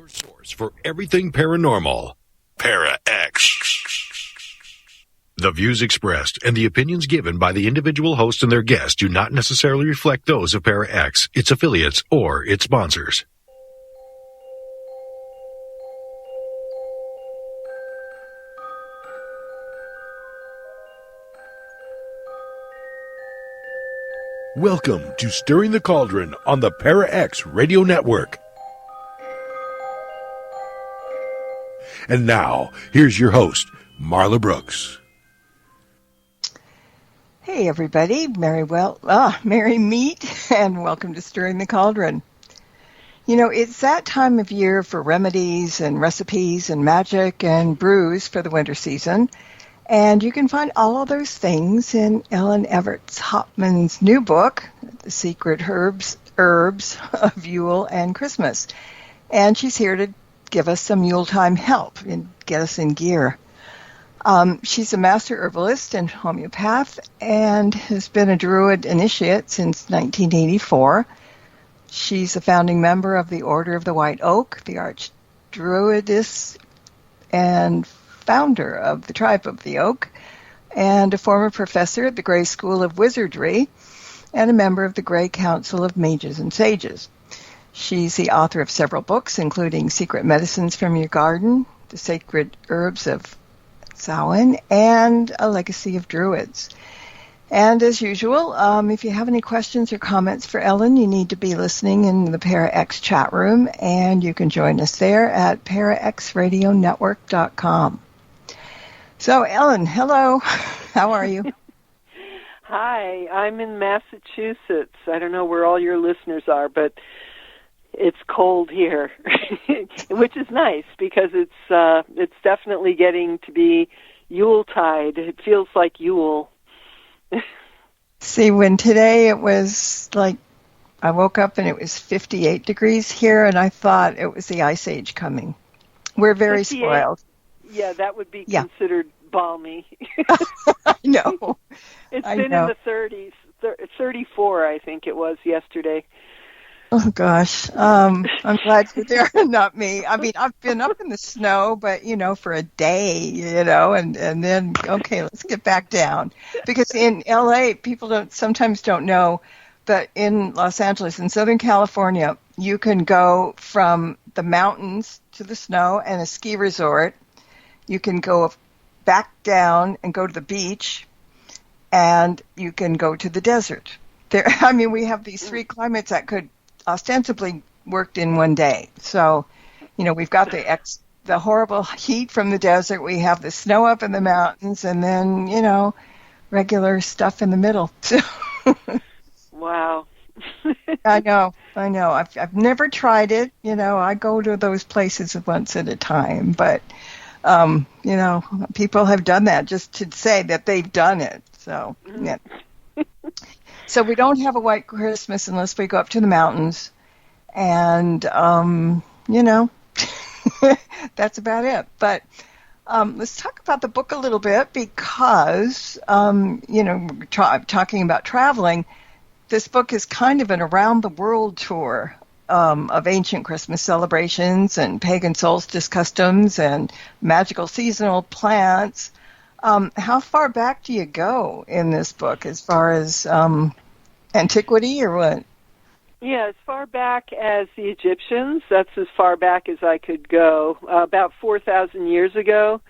Source for everything paranormal. Para-X. The views expressed and the opinions given by the individual host and their guests do not necessarily reflect those of Para-X, its affiliates, or its sponsors. Welcome to Stirring the Cauldron on the Para-X Radio Network. And now, here's your host, Marla Brooks. Hey, everybody. Merry meet, and welcome to Stirring the Cauldron. You know, it's that time of year for remedies and recipes and magic and brews for the winter season. And you can find all of those things in Evert Hopman's new book, The Secret Herbs of Yule and Christmas. And she's here to give us some Yuletime help and get us in gear. She's a master herbalist and homeopath and has been a Druid initiate since 1984. She's a founding member of the Order of the White Oak, the Archdruidess, and founder of the Tribe of the Oak, and a former professor at the Grey School of Wizardry, and a member of the Grey Council of Mages and Sages. She's the author of several books, including Secret Medicines from Your Garden, The Sacred Herbs of Samhain, and A Legacy of Druids. And as usual, if you have any questions or comments for Ellen, you need to be listening in the Para-X chat room, and you can join us there at paraxradionetwork.com. So, Ellen, hello. How are you? Hi, I'm in Massachusetts. I don't know where all your listeners are, but it's cold here, which is nice because it's definitely getting to be Yuletide. It feels like Yule. See, when today it was like, I woke up and it was 58 degrees here, and I thought it was the Ice Age coming. We're very 58. Spoiled. Yeah, that would be considered balmy. I know. It's been in the 30s, 34, I think it was yesterday. Oh, gosh. I'm glad you're there, not me. I mean, I've been up in the snow, but, for a day, and then, okay, let's get back down. Because in L.A., people sometimes don't know, but in Los Angeles, in Southern California, you can go from the mountains to the snow and a ski resort. You can go back down and go to the beach, and you can go to the desert. We have these three climates that could ostensibly worked in one day. So, we've got the horrible heat from the desert. We have the snow up in the mountains, and then, regular stuff in the middle. Wow. I know. I've never tried it. I go to those places once at a time, but people have done that just to say that they've done it. So, yeah. So we don't have a white Christmas unless we go up to the mountains, and, that's about it. But let's talk about the book a little bit because, talking about traveling, this book is kind of an around-the-world tour of ancient Christmas celebrations and pagan solstice customs and magical seasonal plants. How far back do you go in this book as far as antiquity or what? Yeah, as far back as the Egyptians. That's as far back as I could go, about 4,000 years ago.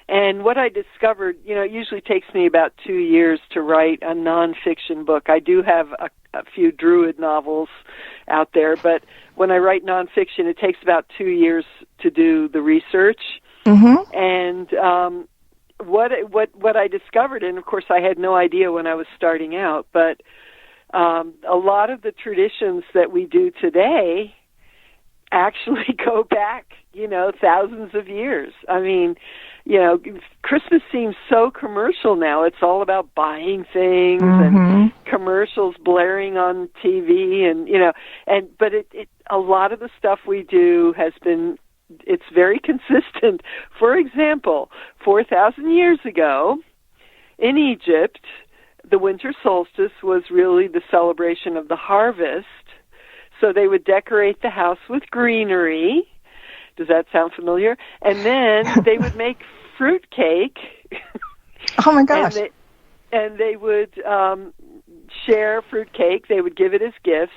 And what I discovered, it usually takes me about 2 years to write a nonfiction book. I do have a few Druid novels out there, but when I write nonfiction, it takes about 2 years to do the research. Mm-hmm. And what I discovered, and of course I had no idea when I was starting out, but a lot of the traditions that we do today actually go back, thousands of years. I mean, Christmas seems so commercial now. It's all about buying things and commercials blaring on TV, but a lot of the stuff we do it's very consistent. For example, 4,000 years ago in Egypt, the winter solstice was really the celebration of the harvest. So they would decorate the house with greenery Does that sound familiar? And then they would make fruit cake. Oh my gosh! And they would share fruit cake. They would give it as gifts,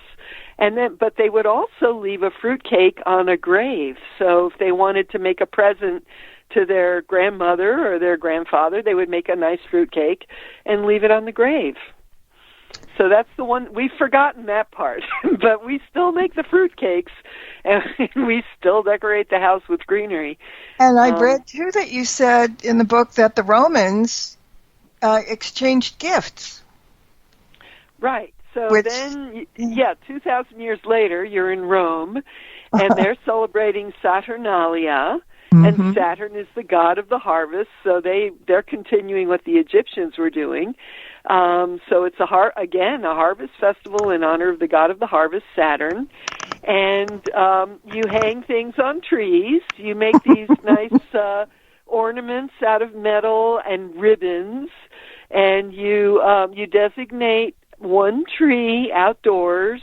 but they would also leave a fruit cake on a grave. So if they wanted to make a present to their grandmother or their grandfather, they would make a nice fruit cake and leave it on the grave. So that's the one, we've forgotten that part, but we still make the fruit cakes, and we still decorate the house with greenery. And I read, too, that you said in the book that the Romans exchanged gifts. Right. So then, 2,000 years later, you're in Rome, and they're celebrating Saturnalia, and Saturn is the god of the harvest, so they're continuing what the Egyptians were doing. So it's a harvest festival in honor of the god of the harvest, Saturn. And you hang things on trees. You make these nice ornaments out of metal and ribbons, and you designate one tree outdoors,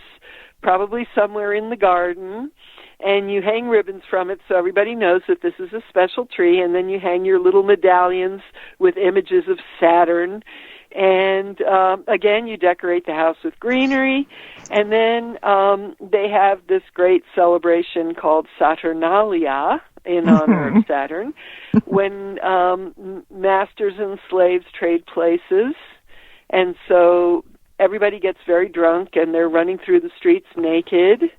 probably somewhere in the garden, and you hang ribbons from it so everybody knows that this is a special tree, and then you hang your little medallions with images of Saturn. And again, you decorate the house with greenery, and then they have this great celebration called Saturnalia in honor of Saturn, when masters and slaves trade places, and so everybody gets very drunk, and they're running through the streets naked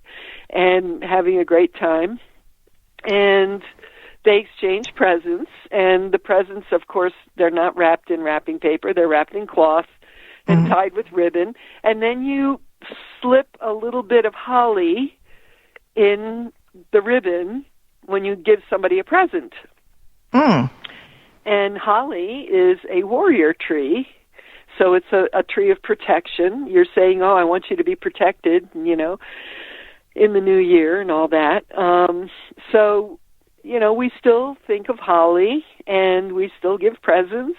and having a great time, and they exchange presents, and the presents, of course, they're not wrapped in wrapping paper. They're wrapped in cloth and tied with ribbon. And then you slip a little bit of holly in the ribbon when you give somebody a present. And holly is a warrior tree, so it's a tree of protection. You're saying, I want you to be protected, in the new year and all that. So we still think of holly, and we still give presents.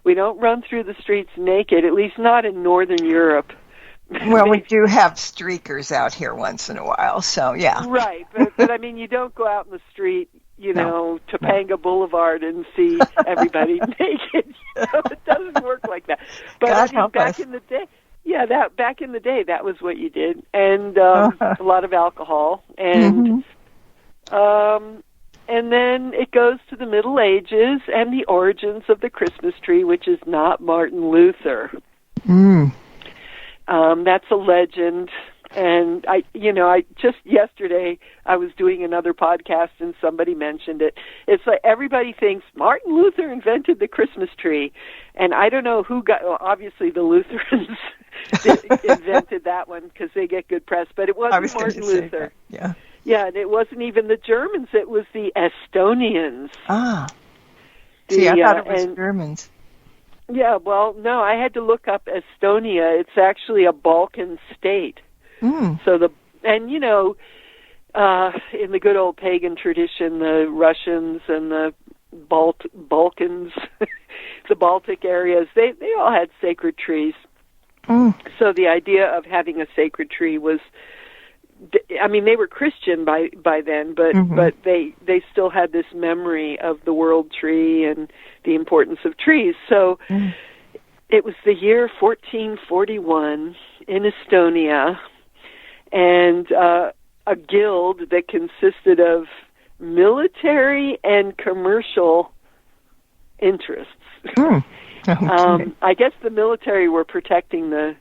We don't run through the streets naked, at least not in Northern Europe. Well, we do have streakers out here once in a while, so yeah. Right, but I mean, you don't go out in the street, Topanga Boulevard and see everybody naked. It doesn't work like that. But God I mean, help us. in the day, back in the day, that was what you did, and a lot of alcohol, and and then it goes to the Middle Ages and the origins of the Christmas tree, which is not Martin Luther. That's a legend. And I just yesterday I was doing another podcast and somebody mentioned it. It's like everybody thinks Martin Luther invented the Christmas tree, and I don't know obviously the Lutherans invented that one because they get good press, but it wasn't Martin Luther. Yeah, and it wasn't even the Germans. It was the Estonians. See, I thought it was Germans. Yeah, well, no, I had to look up Estonia. It's actually a Balkan state. So in the good old pagan tradition, the Russians and the Balkans, the Baltic areas, they all had sacred trees. So the idea of having a sacred tree was, I mean, they were Christian by then, but they still had this memory of the world tree and the importance of trees. So it was the year 1441 in Estonia, and a guild that consisted of military and commercial interests. I guess the military were protecting the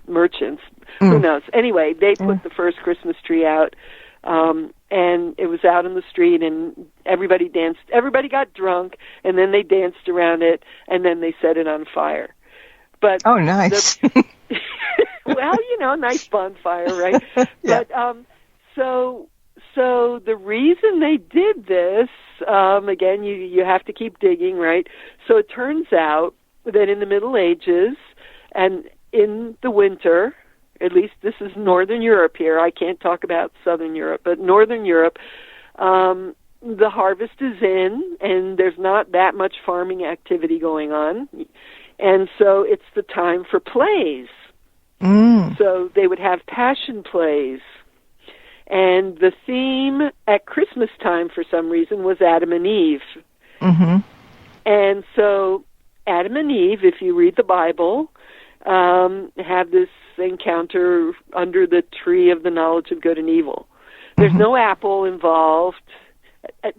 merchants. Who knows? Anyway, they put the first Christmas tree out, and it was out in the street, and everybody danced. Everybody got drunk, and then they danced around it, and then they set it on fire. But nice. Well, nice bonfire, right? But so the reason they did this, again, you have to keep digging, right? So it turns out that in the Middle Ages and in the winter, at least this is Northern Europe here, I can't talk about Southern Europe, but Northern Europe, the harvest is in, and there's not that much farming activity going on, and so it's the time for plays. So they would have passion plays, And the theme at Christmas time, for some reason, was Adam and Eve. Mm-hmm. And so Adam and Eve, if you read the Bible, have this encounter under the tree of the knowledge of good and evil. There's no apple involved.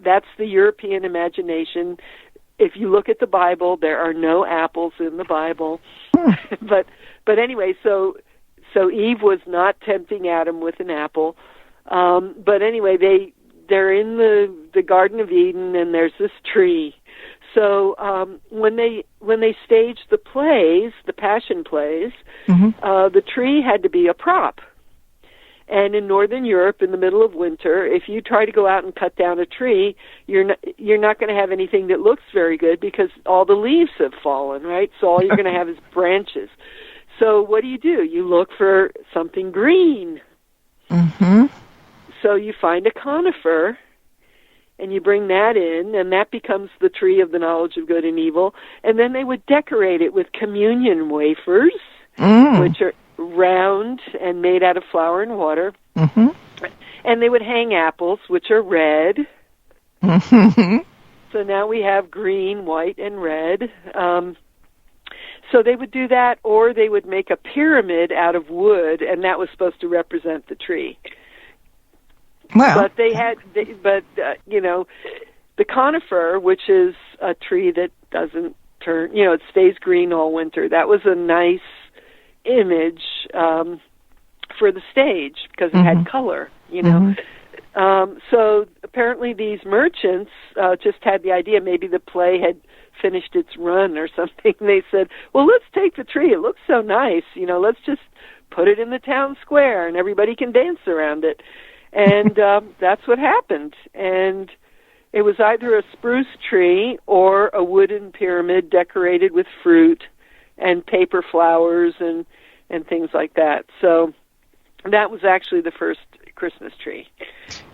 That's the European imagination. If you look at the Bible, there are no apples in the Bible. But anyway, so Eve was not tempting Adam with an apple. But anyway, they're in the Garden of Eden, and there's this tree. So when they staged the plays, the Passion plays, the tree had to be a prop. And in Northern Europe, in the middle of winter, if you try to go out and cut down a tree, you're not going to have anything that looks very good because all the leaves have fallen, right? So all you're going to have is branches. So what do? You look for something green. Mm-hmm. So you find a conifer, and you bring that in, and that becomes the tree of the knowledge of good and evil. And then they would decorate it with communion wafers, which are round and made out of flour and water. Mm-hmm. And they would hang apples, which are red. Mm-hmm. So now we have green, white, and red. So they would do that, or they would make a pyramid out of wood, and that was supposed to represent the tree. Well, But the conifer, which is a tree that doesn't turn, it stays green all winter. That was a nice image for the stage because it had color, So apparently these merchants just had the idea, maybe the play had finished its run or something. They said, well, let's take the tree. It looks so nice. Let's just put it in the town square and everybody can dance around it. And that's what happened. And it was either a spruce tree or a wooden pyramid decorated with fruit and paper flowers and things like that. So that was actually the first Christmas tree.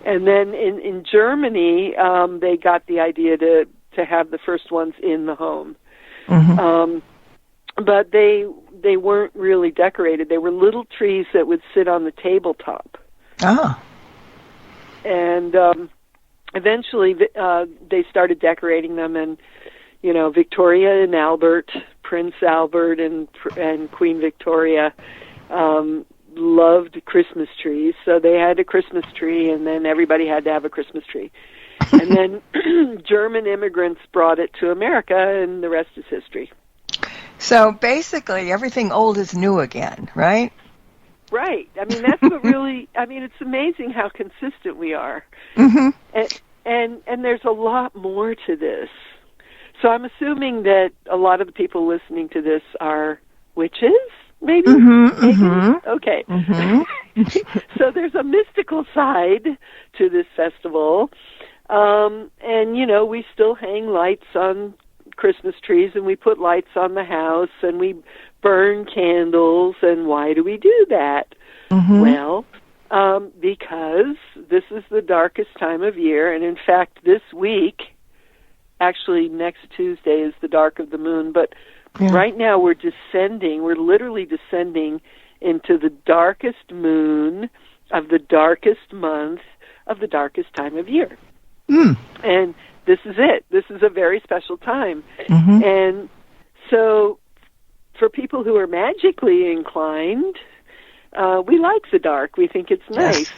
And then in Germany, they got the idea to have the first ones in the home. Mm-hmm. But they weren't really decorated. They were little trees that would sit on the tabletop. Ah. And eventually they started decorating them, and Victoria and Albert, Prince Albert and Queen Victoria loved Christmas trees, so they had a Christmas tree, and then everybody had to have a Christmas tree. And then German immigrants brought it to America, and the rest is history. So basically everything old is new again, right? Right. I mean, that's what really, it's amazing how consistent we are. Mm-hmm. And there's a lot more to this. So I'm assuming that a lot of the people listening to this are witches, maybe? Mm-hmm, mm-hmm. Okay. Mm-hmm. So there's a mystical side to this festival. And, we still hang lights on Christmas trees, and we put lights on the house, and we burn candles. And why do we do that? Mm-hmm. Well, because this is the darkest time of year, and in fact, this week, actually next Tuesday is the dark of the moon, but right now we're literally descending into the darkest moon of the darkest month of the darkest time of year. Mm. And this is it. This is a very special time. Mm-hmm. And so for people who are magically inclined, we like the dark. We think it's nice.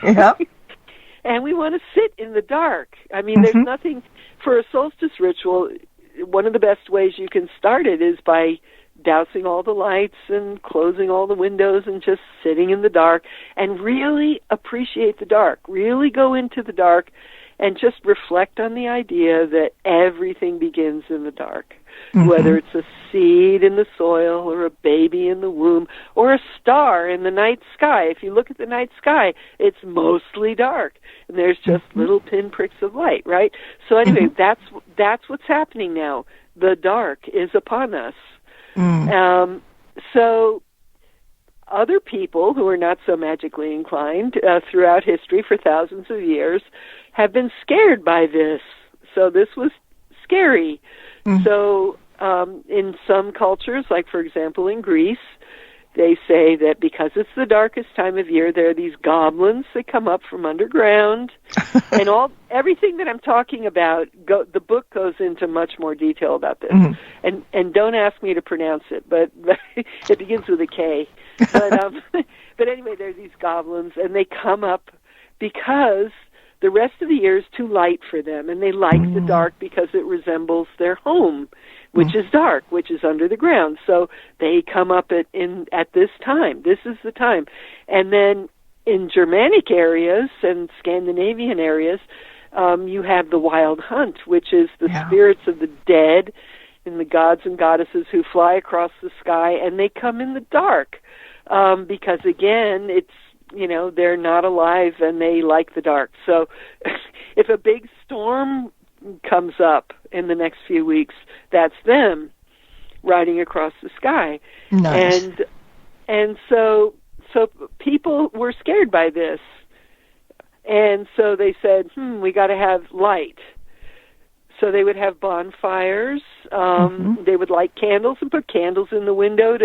Yeah. And we want to sit in the dark. I mean, there's nothing, for a solstice ritual, one of the best ways you can start it is by dousing all the lights and closing all the windows and just sitting in the dark and really appreciate the dark. Really go into the dark and just reflect on the idea that everything begins in the dark. Mm-hmm. Whether it's a seed in the soil or a baby in the womb or a star in the night sky. If you look at the night sky, it's mostly dark, and there's just little pinpricks of light, right? So anyway, that's what's happening now. The dark is upon us. Mm. So other people who are not so magically inclined throughout history for thousands of years have been scared by this. So this was scary. Mm. So in some cultures, like for example in Greece, they say that because it's the darkest time of year, there are these goblins that come up from underground, and everything that I'm talking about. The book goes into much more detail about this, and don't ask me to pronounce it, but it begins with a K. But anyway, there are these goblins, and they come up because the rest of the year is too light for them, and they like the dark because it resembles their home, which is dark, which is under the ground. So they come up at this time. This is the time. And then in Germanic areas and Scandinavian areas, you have the wild hunt, which is the spirits of the dead and the gods and goddesses who fly across the sky, and they come in the dark because, again, it's, they're not alive and they like the dark. So if a big storm comes up in the next few weeks, that's them riding across the sky. Nice. And so people were scared by this. And so they said, we got to have light. So they would have bonfires. They would light candles and put candles in the window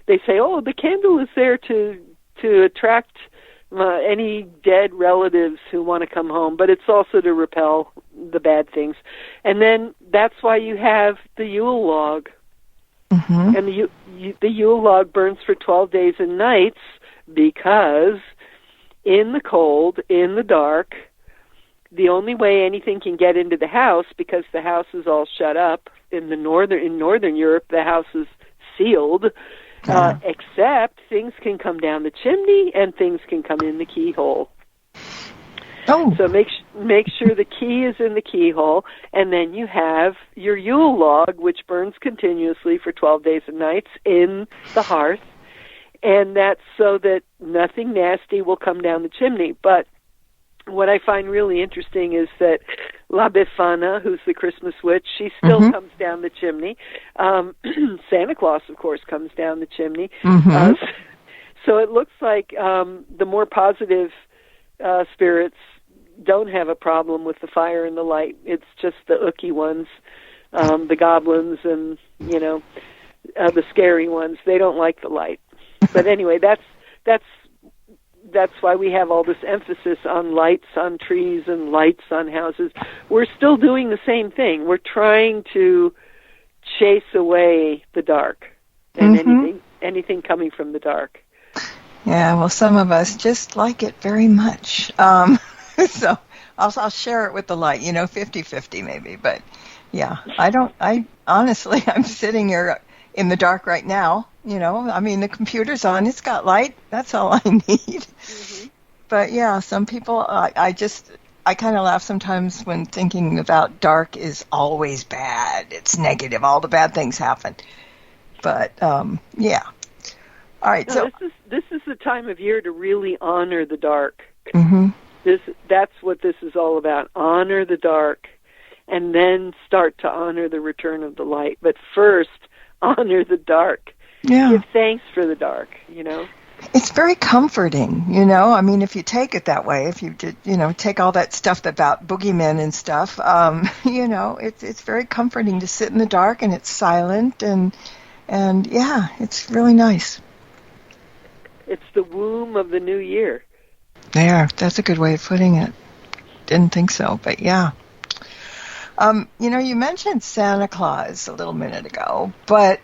they say, the candle is there to attract any dead relatives who want to come home, but it's also to repel the bad things. And then that's why you have the Yule Log. And the Yule Log burns for 12 days and nights because in the cold, in the dark, the only way anything can get into the house, because the house is all shut up in Northern Europe, the house is sealed, except things can come down the chimney and things can come in the keyhole. So make sure the key is in the keyhole, and then you have your Yule Log, which burns continuously for 12 days and nights in the hearth, and that's so that nothing nasty will come down the chimney. But what I find really interesting is that La Befana, who's the Christmas witch, she still comes down the chimney. Santa Claus, of course, comes down the chimney. So it looks like the more positive spirits don't have a problem with the fire and the light. It's just the ooky ones, the goblins and, the scary ones. They don't like the light. But anyway, that's why we have all this emphasis on lights on trees and lights on houses. We're still doing the same thing. We're trying to chase away the dark and anything coming from the dark. Yeah, well, some of us just like it very much. So I'll share it with the light, 50-50 maybe. But yeah, I honestly, I'm sitting here in the dark right now. The computer's on, it's got light, that's all I need. But yeah, some people, I kind of laugh sometimes when thinking about dark is always bad. It's negative, all the bad things happen. But yeah. All right, so this is the time of year to really honor the dark. That's what this is all about. Honor the dark, and then start to honor the return of the light. But first, honor the dark. Yeah. Give thanks for the dark, It's very comforting, if you take it that way, if you did, take all that stuff about boogeymen and stuff, it's very comforting to sit in the dark and it's silent and yeah, it's really nice. It's the womb of the new year. That's a good way of putting it. Didn't think so, but yeah. You mentioned Santa Claus a little minute ago, but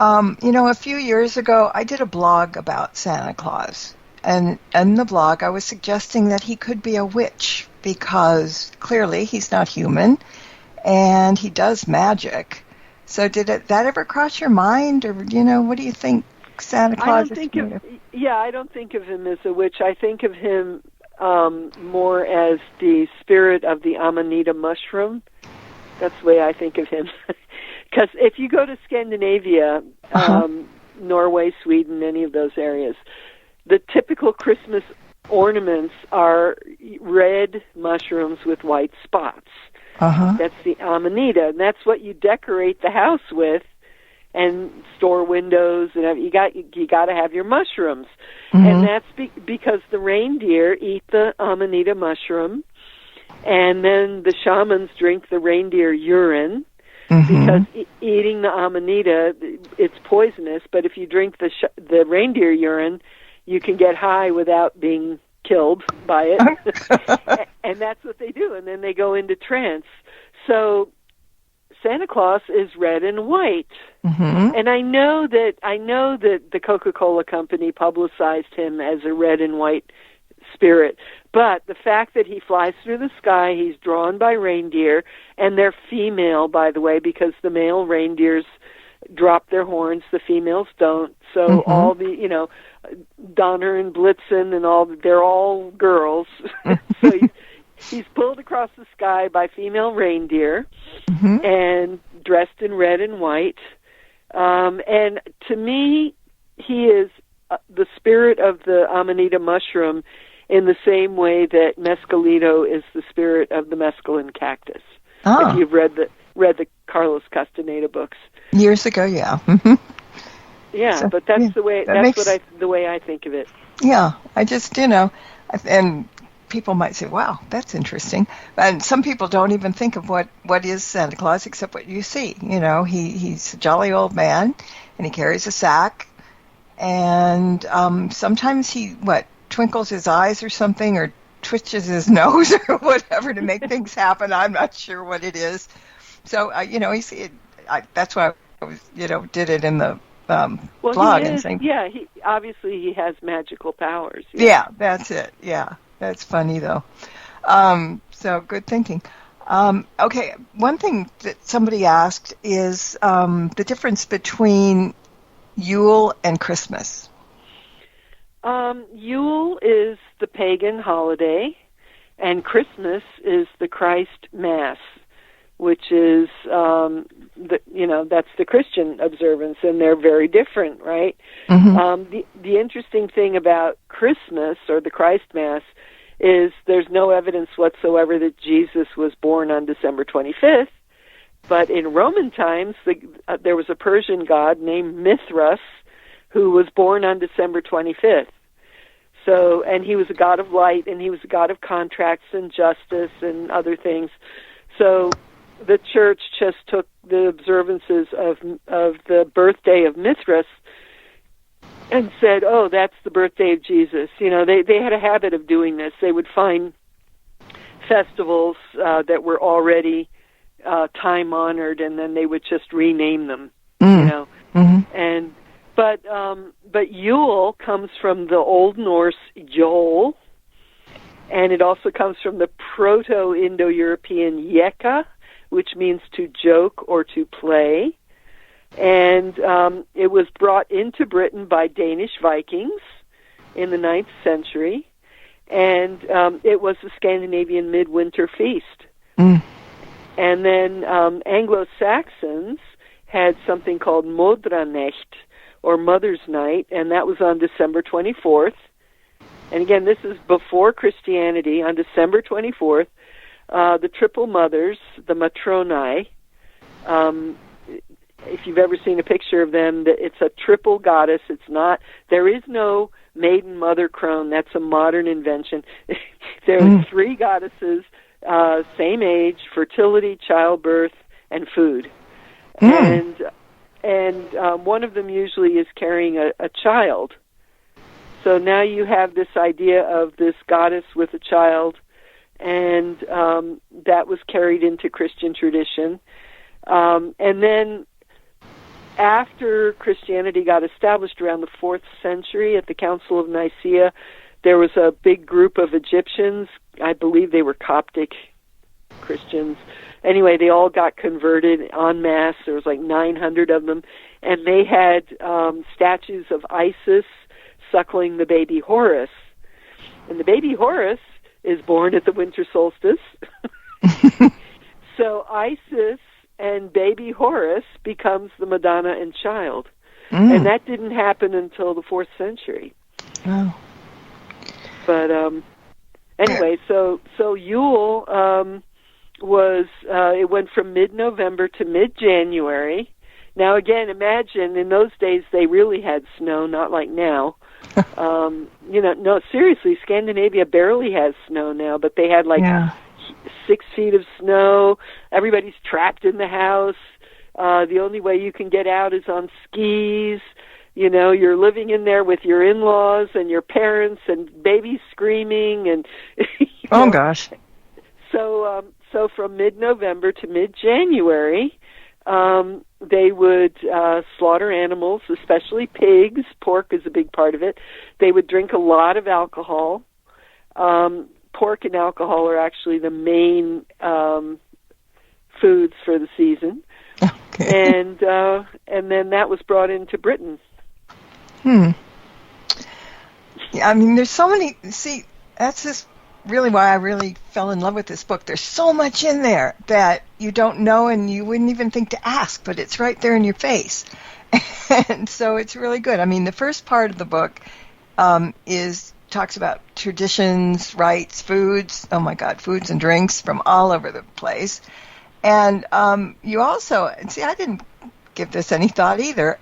a few years ago, I did a blog about Santa Claus, and in the blog, I was suggesting that he could be a witch because clearly he's not human, and he does magic. So did that ever cross your mind, or what do you think Santa Claus is? I don't think of him as a witch. I think of him more as the spirit of the Amanita mushroom. That's the way I think of him. Because if you go to Scandinavia, Norway, Sweden, any of those areas, the typical Christmas ornaments are red mushrooms with white spots. That's the Amanita, and that's what you decorate the house with, and store windows, and you got to have your mushrooms, and that's because the reindeer eat the Amanita mushroom, and then the shamans drink the reindeer urine. because eating the amanita, it's poisonous, but if you drink the reindeer urine, you can get high without being killed by it. And that's what they do, and then they go into trance. So Santa Claus is red and white. And I know that the Coca-Cola company publicized him as a red and white spirit, but the fact that he flies through the sky, he's drawn by reindeer, and they're female, by the way, because the male reindeers drop their horns, the females don't. So all the, Donner and Blitzen and all, they're all girls. So he's pulled across the sky by female reindeer and dressed in red and white. And to me, he is the spirit of the Amanita mushroom in the same way that Mescalito is the spirit of the mescaline cactus. If you've read the Carlos Castaneda books. Years ago, yeah. Yeah, so, but that's the way the way I think of it. Yeah, I just, and people might say, wow, that's interesting. And some people don't even think of what is Santa Claus except what you see. He's a jolly old man, and he carries a sack, and sometimes he, twinkles his eyes or something, or twitches his nose or whatever to make things happen. I'm not sure what it is. So, that's why I was, did it in the blog. He and saying, he obviously has magical powers. Yeah, that's it. Yeah, that's funny though. So good thinking. Okay, one thing that somebody asked is the difference between Yule and Christmas. Yule is the pagan holiday, and Christmas is the Christ Mass, which is that's the Christian observance, and they're very different, right? The interesting thing about Christmas or the Christ Mass is there's no evidence whatsoever that Jesus was born on December 25th, but in Roman times there was a Persian god named Mithras who was born on December 25th. So, and he was a god of light, and he was a god of contracts and justice and other things. So the church just took the observances of the birthday of Mithras and said, oh, that's the birthday of Jesus. They had a habit of doing this. They would find festivals that were already time-honored, and then they would just rename them, And but Yule comes from the Old Norse Yol, and it also comes from the Proto-Indo-European Yeka, which means to joke or to play. And it was brought into Britain by Danish Vikings in the 9th century, and it was the Scandinavian midwinter feast. And then Anglo-Saxons had something called Modranecht, or Mother's Night, and that was on December 24th. And again, this is before Christianity. On December 24th, the Triple Mothers, the Matronae, if you've ever seen a picture of them, it's a triple goddess. There is no maiden mother crone. That's a modern invention. There are 3 goddesses, same age, fertility, childbirth, and food. And one of them usually is carrying a child. So now you have this idea of this goddess with a child, and that was carried into Christian tradition. And then after Christianity got established around the 4th century at the Council of Nicaea, there was a big group of Egyptians. I believe they were Coptic Christians. Anyway, they all got converted en masse. There was like 900 of them. And they had statues of Isis suckling the baby Horus. And the baby Horus is born at the winter solstice. So Isis and baby Horus becomes the Madonna and Child. And that didn't happen until the 4th century. Oh. But anyway, so Yule it went from mid-November to mid-January. Now, again, imagine in those days they really had snow, not like now. No, seriously, Scandinavia barely has snow now, but they had 6 feet of snow. Everybody's trapped in the house. The only way you can get out is on skis. You know, you're living in there with your in-laws and your parents and babies screaming and oh gosh. So from mid-November to mid-January, they would slaughter animals, especially pigs. Pork is a big part of it. They would drink a lot of alcohol. Pork and alcohol are actually the main foods for the season. Okay. And then that was brought into Britain. Yeah, I mean, there's so many. See, that's just really why I really fell in love with this book. There's so much in there that you don't know and you wouldn't even think to ask, but it's right there in your face. And so it's really good. I mean, the first part of the book talks about traditions, rites, foods. Oh my God, foods and drinks from all over the place. And you also, see, I didn't give this any thought either.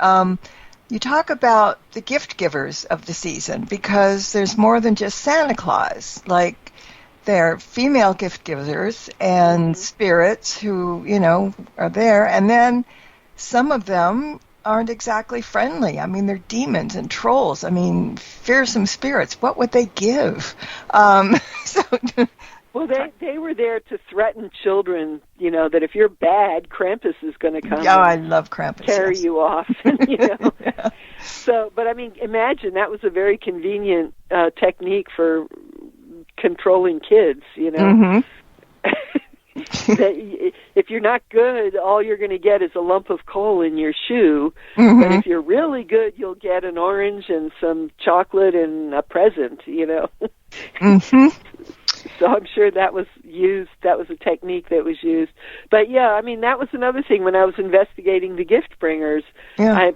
You talk about the gift givers of the season because there's more than just Santa Claus. Like, they're female gift givers and spirits who, you know, are there. And then some of them aren't exactly friendly. I mean, they're demons and trolls. I mean, fearsome spirits. What would they give? Well, they were there to threaten children, you know, that if you're bad, Krampus is going to come. Oh, I love Krampus. Carry you off, you know. Yeah. So, but I mean, imagine that was a very convenient technique for controlling kids, you know. Mm-hmm. That if you're not good, all you're going to get is a lump of coal in your shoe. Mm-hmm. But if you're really good, you'll get an orange and some chocolate and a present, you know. Mm-hmm. So I'm sure that was used. That was a technique that was used. But yeah, I mean, that was another thing when I was investigating the gift bringers. Yeah.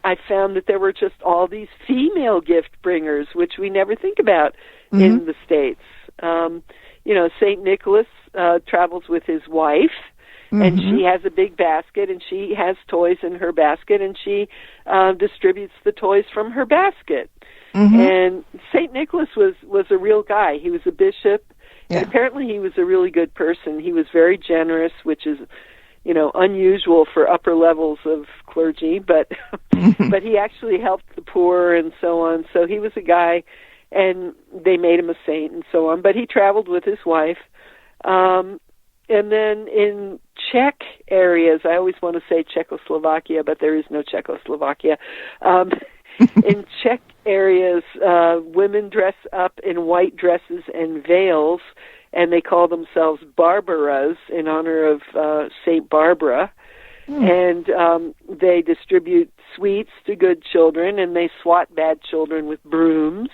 I found that there were just all these female gift bringers, which we never think about in the States. You know, St. Nicholas travels with his wife, and she has a big basket, and she has toys in her basket, and she distributes the toys from her basket. And St. Nicholas was a real guy. He was a bishop, and apparently he was a really good person. He was very generous, which is, you know, unusual for upper levels of clergy, but but he actually helped the poor and so on. So he was a guy, and they made him a saint and so on. But he traveled with his wife. And then in Czech areas, I always want to say Czechoslovakia, but there is no Czechoslovakia. In Czech areas, women dress up in white dresses and veils, and they call themselves Barbaras in honor of Saint Barbara. And they distribute sweets to good children, and they swat bad children with brooms.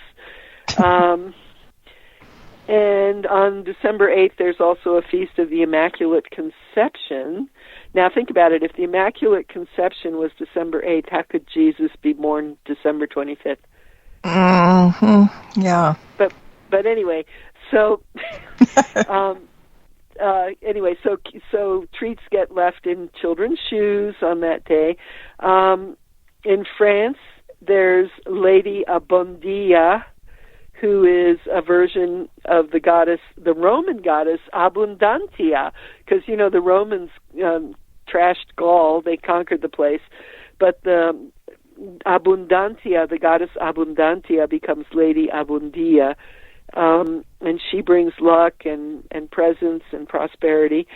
And on December 8th, there's also a Feast of the Immaculate Conception. Now, think about it. If the Immaculate Conception was December 8th, how could Jesus be born December 25th? Yeah. But anyway, so so treats get left in children's shoes on that day. In France, there's Lady Abundia, who is a version of the Roman goddess Abundantia, because, you know, the Romans trashed Gaul, they conquered the place, but the Abundantia, the goddess Abundantia, becomes Lady Abundia, and she brings luck and presents and prosperity.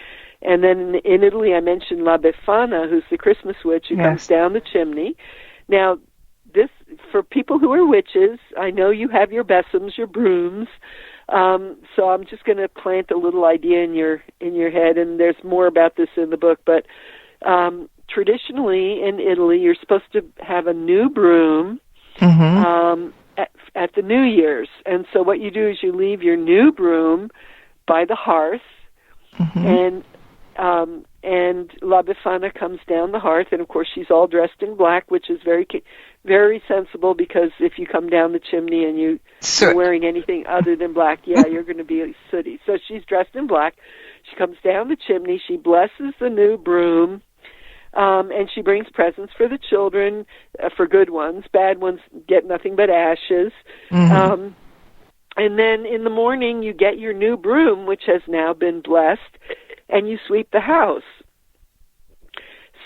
And then in Italy, I mentioned La Befana, who's the Christmas witch who comes down the chimney. Now, this, for people who are witches, I know you have your besoms, your brooms, so I'm just going to plant a little idea in your head, and there's more about this in the book, but traditionally in Italy, you're supposed to have a new broom at the New Year's, and so what you do is you leave your new broom by the hearth, and La Befana comes down the hearth, and of course she's all dressed in black, which is very, very sensible, because if you come down the chimney and you're wearing anything other than black, you're going to be sooty. So she's dressed in black. She comes down the chimney. She blesses the new broom, and she brings presents for the children, for good ones. Bad ones get nothing but ashes. And then in the morning, you get your new broom, which has now been blessed, and you sweep the house.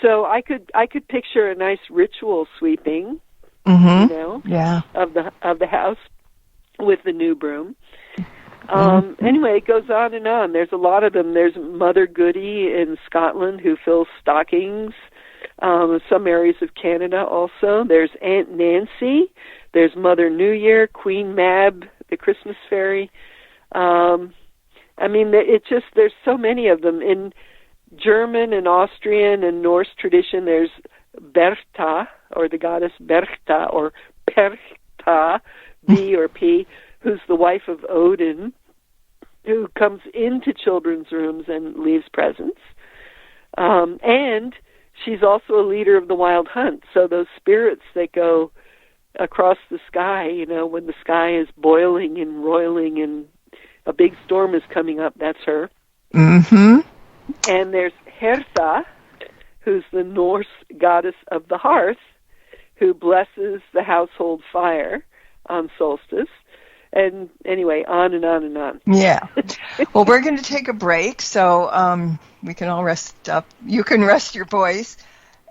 So I could picture a nice ritual sweeping, Yeah. of the house with the new broom. Mm-hmm. Anyway, it goes on and on. There's a lot of them. There's Mother Goody in Scotland who fills stockings. Some areas of Canada also. There's Aunt Nancy. There's Mother New Year, Queen Mab, the Christmas fairy. I mean, there's so many of them. In German and Austrian and Norse tradition, there's Bertha, or the goddess Bertha, or Perchta, B or P, who's the wife of Odin, who comes into children's rooms and leaves presents. And she's also a leader of the wild hunt. So those spirits that go across the sky, when the sky is boiling and roiling and a big storm is coming up, that's her. Mm-hmm. And there's Hertha, who's the Norse goddess of the hearth, who blesses the household fire on solstice. And anyway, on and on and on. Yeah. Well, we're going to take a break, so we can all rest up. You can rest your voice.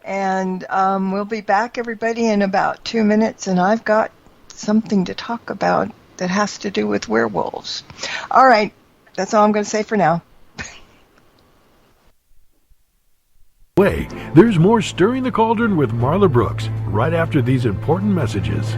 And we'll be back, everybody, in about 2 minutes. And I've got something to talk about that has to do with werewolves. All right. That's all I'm going to say for now. There's more Stirring the Cauldron with Marla Brooks right after these important messages.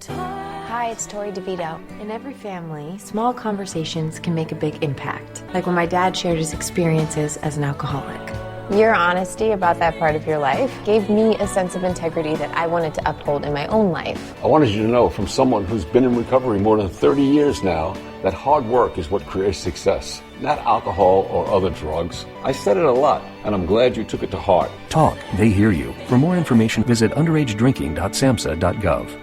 Hi, it's Tori DeVito. In every family, small conversations can make a big impact. Like when my dad shared his experiences as an alcoholic. Your honesty about that part of your life gave me a sense of integrity that I wanted to uphold in my own life. I wanted you to know from someone who's been in recovery more than 30 years now that hard work is what creates success, not alcohol or other drugs. I said it a lot, and I'm glad you took it to heart. Talk, they hear you. For more information, visit underagedrinking.samhsa.gov.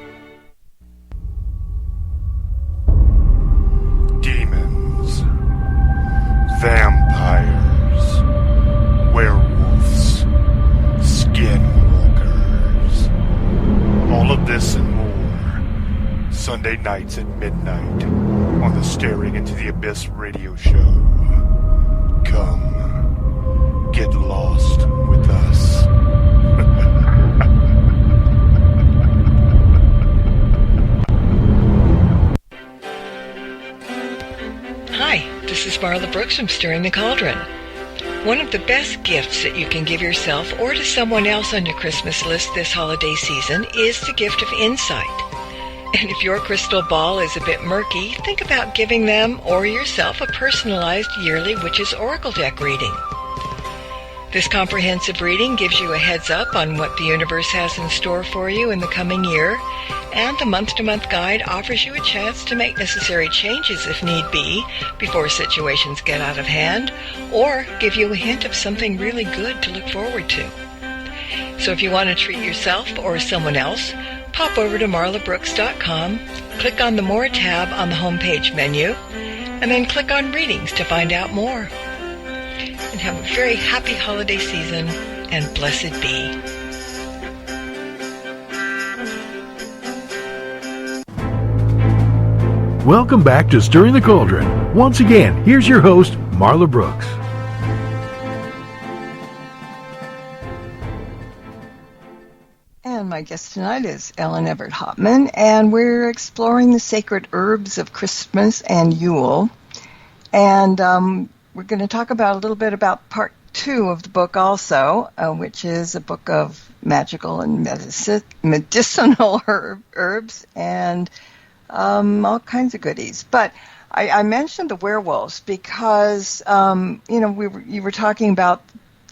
Demons, vampires, werewolves, skinwalkers, all of this and more, Sunday nights at midnight on the Staring Into the Abyss radio show. Come, get lost with us. Hi, this is Marla Brooks from Stirring the Cauldron. One of the best gifts that you can give yourself or to someone else on your Christmas list this holiday season is the gift of insight. And if your crystal ball is a bit murky, think about giving them or yourself a personalized yearly Witch's Oracle deck reading. This comprehensive reading gives you a heads up on what the universe has in store for you in the coming year, and the month-to-month guide offers you a chance to make necessary changes if need be before situations get out of hand, or give you a hint of something really good to look forward to. So if you want to treat yourself or someone else, pop over to marlabrooks.com, click on the More tab on the homepage menu, and then click on Readings to find out more. And have a very happy holiday season, and blessed be. Welcome back to Stirring the Cauldron. Once again, here's your host, Marla Brooks. And my guest tonight is Ellen Evert Hopman, and we're exploring the sacred herbs of Christmas and Yule. And we're going to talk about a little bit about part 2 of the book also, which is a book of magical and medicinal herbs and all kinds of goodies. But I mentioned the werewolves because, you were talking about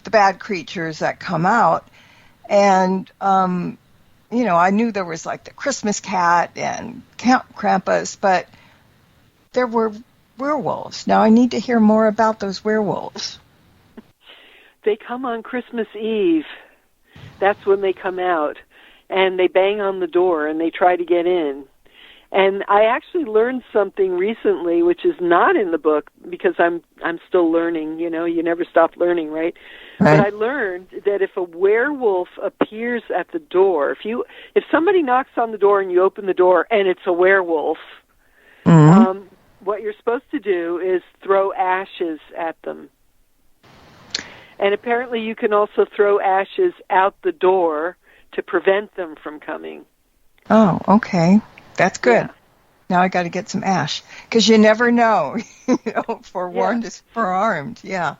the bad creatures that come out. And, I knew there was like the Christmas cat and Count Krampus, but there were werewolves. Now I need to hear more about those werewolves. They come on Christmas Eve. That's when they come out. And they bang on the door and they try to get in. And I actually learned something recently, which is not in the book because I'm still learning. You never stop learning, right? But I learned that if a werewolf appears at the door, if somebody knocks on the door and you open the door and it's a werewolf, what you're supposed to do is throw ashes at them. And apparently you can also throw ashes out the door to prevent them from coming. Oh, okay. That's good. Yeah. Now I got to get some ash, because you never know. Forewarned is forearmed. Yeah.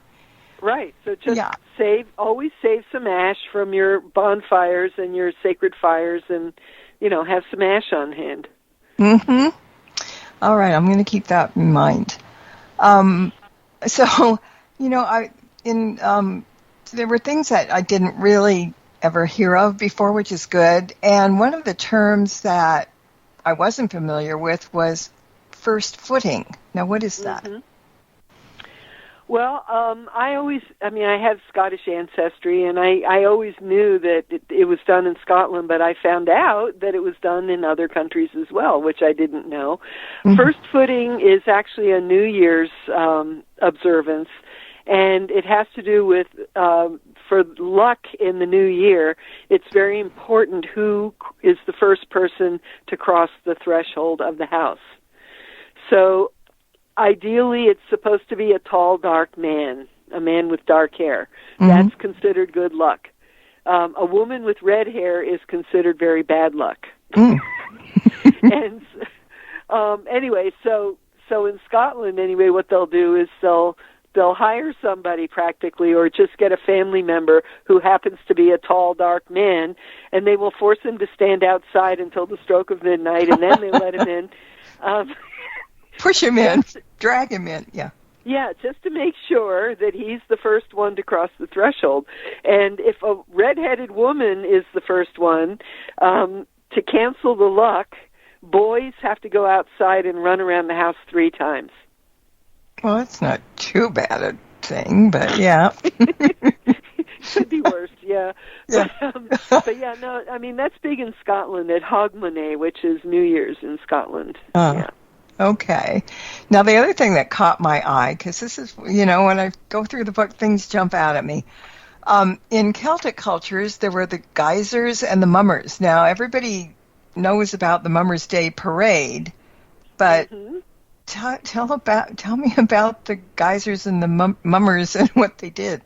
Right. So just always save some ash from your bonfires and your sacred fires, and have some ash on hand. Mm-hmm. All right, I'm going to keep that in mind. There were things that I didn't really ever hear of before, which is good. And one of the terms that I wasn't familiar with was first footing. Now, what is that? Mm-hmm. Well, I have Scottish ancestry, and I always knew that it was done in Scotland, but I found out that it was done in other countries as well, which I didn't know. Mm-hmm. First footing is actually a New Year's observance, and it has to do with, for luck in the new year, it's very important who is the first person to cross the threshold of the house. So, ideally, it's supposed to be a tall, dark man, a man with dark hair. Mm-hmm. That's considered good luck. A woman with red hair is considered very bad luck. Mm. And anyway, so in Scotland, anyway, what they'll do is they'll hire somebody practically, or just get a family member who happens to be a tall, dark man, and they will force him to stand outside until the stroke of midnight, and then they let him in. Push him in, drag him in, yeah. Yeah, just to make sure that he's the first one to cross the threshold. And if a redheaded woman is the first one, to cancel the luck, boys have to go outside and run around the house 3 times. Well, it's not too bad a thing, but yeah. Could be worse, yeah. Yeah. But yeah, no, I mean, that's big in Scotland at Hogmanay, which is New Year's in Scotland. Yeah. Okay. Now, the other thing that caught my eye, because this is, when I go through the book, things jump out at me. In Celtic cultures, there were the guisers and the mummers. Now, everybody knows about the Mummers' Day parade, but tell me about the guisers and the mummers and what they did.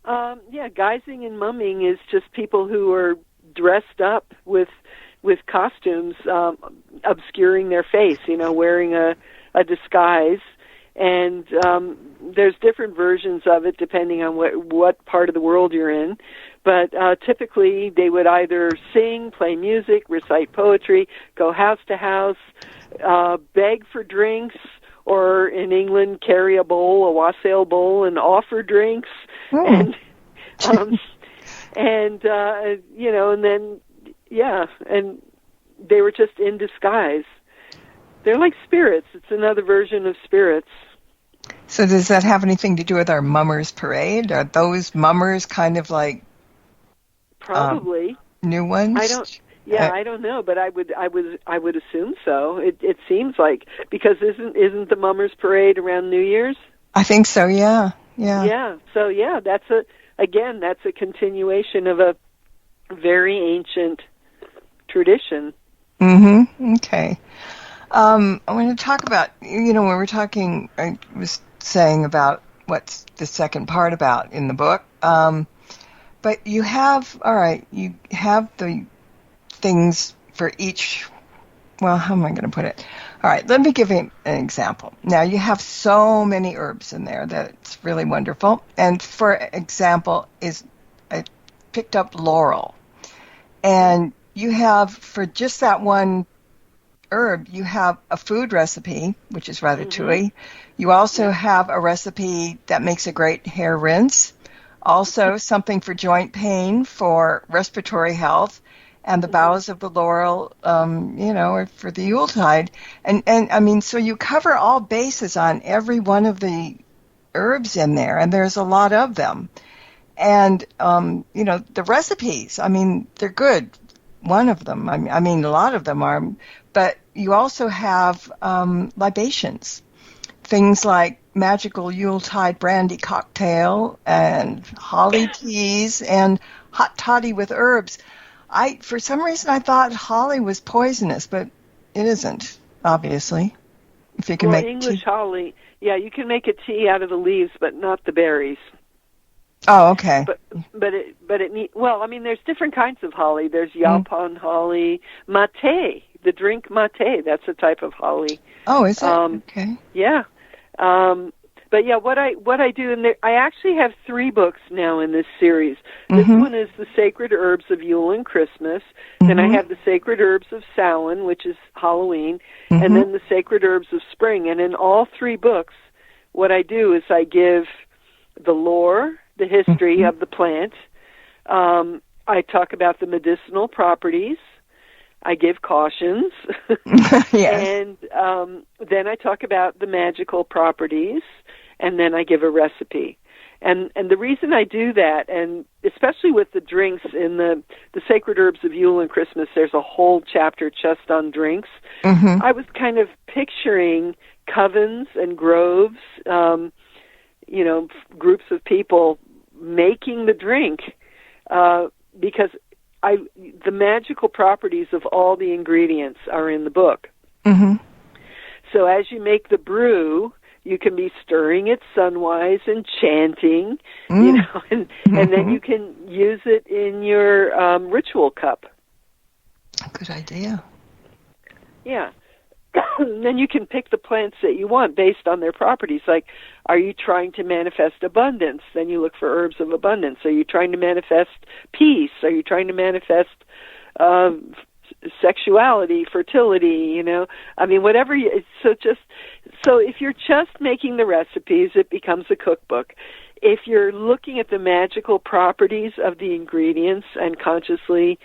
Guising and mumming is just people who are dressed up with costumes obscuring their face, wearing a disguise. And there's different versions of it depending on what part of the world you're in. But typically they would either sing, play music, recite poetry, go house to house, beg for drinks, or in England carry a bowl, a wassail bowl, and offer drinks. And and they were just in disguise. They're like spirits. It's another version of spirits. So does that have anything to do with our mummers parade? Are those mummers kind of like probably new ones? I don't know, but I would assume so. It seems like, because isn't the mummers parade around New Year's? I think so. Yeah. So that's a continuation of a very ancient tradition. Mm-hmm. Okay. I want to talk about, when we're talking, I was saying about what's the second part about in the book. But you have the things for each, well, how am I going to put it? All right, let me give you an example. Now, you have so many herbs in there that it's really wonderful. And for example, I picked up laurel. And you have, for just that one herb, you have a food recipe, which is ratatouille. Mm-hmm. You also have a recipe that makes a great hair rinse. Also, something for joint pain, for respiratory health, and the boughs of the laurel, for the Yuletide. And I mean, so you cover all bases on every one of the herbs in there, and there's a lot of them. And, the recipes, I mean, they're good. One of them, I mean, a lot of them are, but you also have libations, things like magical Yuletide brandy cocktail and holly teas and hot toddy with herbs. For some reason, I thought holly was poisonous, but it isn't, obviously. If you can make English holly, you can make a tea out of the leaves, but not the berries. Oh, okay. Well, I mean, there's different kinds of holly. There's Japan holly, mate, the drink mate. That's a type of holly. Oh, is it? Okay. Yeah. But yeah, what I do, and I actually have 3 books now in this series. This one is the Sacred Herbs of Yule and Christmas. Then I have the Sacred Herbs of Samhain, which is Halloween, and then the Sacred Herbs of Spring. And in all 3 books, what I do is I give the lore, the history of the plant. I talk about the medicinal properties. I give cautions. Yes. And then I talk about the magical properties, and then I give a recipe. And the reason I do that, and especially with the drinks in the Sacred Herbs of Yule and Christmas, there's a whole chapter just on drinks. I was kind of picturing covens and groves, groups of people making the drink, because the magical properties of all the ingredients are in the book. So as you make the brew, you can be stirring it sunwise and chanting, and then you can use it in your ritual cup. Good idea. Yeah. And then you can pick the plants that you want based on their properties. Like, are you trying to manifest abundance? Then you look for herbs of abundance. Are you trying to manifest peace? Are you trying to manifest sexuality, fertility? I mean, whatever. So if you're just making the recipes, it becomes a cookbook. If you're looking at the magical properties of the ingredients and consciously,